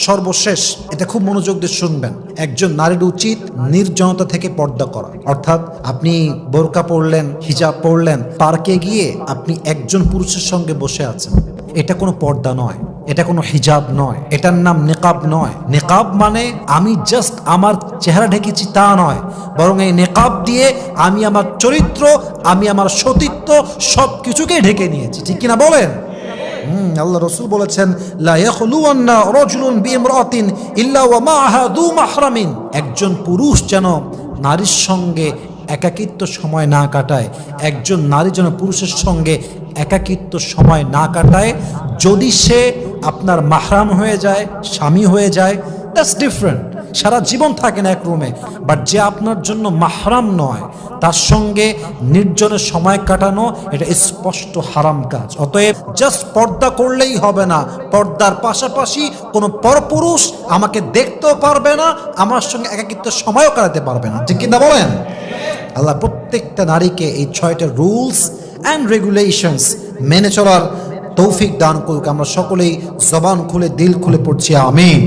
সর্বশেষ, এটা খুব মনোযোগ দিয়ে শুনবেন, একজন নারীর উচিত নির্জনতা থেকে পর্দা করা। অর্থাৎ আপনি বোরকা পরলেন, হিজাব পরলেন, পার্কে গিয়ে আপনি একজন পুরুষের সঙ্গে বসে আছেন, এটা কোনো পর্দা নয়, এটা কোনো হিজাব নয়, এটার নাম নেকাব নয়। নেকাব মানে আমি জাস্ট আমার চেহারা ঢেকেছি তা নয়, বরং এই নেকাব দিয়ে আমি আমার চরিত্র, আমি আমার সতীত্ব সব কিছুকে ঢেকে নিয়েছি। ঠিক কিনা বলেন? আল্লাহ রসুল বলেছেন, লা ইয়াখলুওয়ান্না রাজুলুন বিইমরাতিন ইল্লা ওয়া মাআহা যু মাহরামিন। একজন পুরুষ যেন নারীর সঙ্গে একাকিত্ব সময় না কাটায়, একজন নারী যেন পুরুষের সঙ্গে একাকিত্ব সময় না কাটায়, যদি সে আপনার মাহরাম হয়ে যায়, স্বামী হয়ে যায়, দ্যাটস ডিফারেন্ট, সারা জীবন থাকে না এক রুমে। বাট যে আপনার জন্য মাহরাম নয়, তার সঙ্গে নির্জনের সময় কাটানো, এটা স্পষ্ট হারাম কাজ। অতএব জাস্ট পর্দা করলেই হবে না, পর্দার পাশাপাশি কোনো পরপুরুষ আমাকে দেখতেও পারবে না, আমার সঙ্গে একাকিত্ব সময়ও কাটাতে পারবে না। ঠিক কিনা বলেন? আল্লাহ প্রত্যেকটা নারীকে এই 6টা রুলস অ্যান্ড রেগুলেশনস মেনে চলার তৌফিক দান করুক। আমরা সকলেই জবান খুলে দিল খুলে পড়ছি আমিন।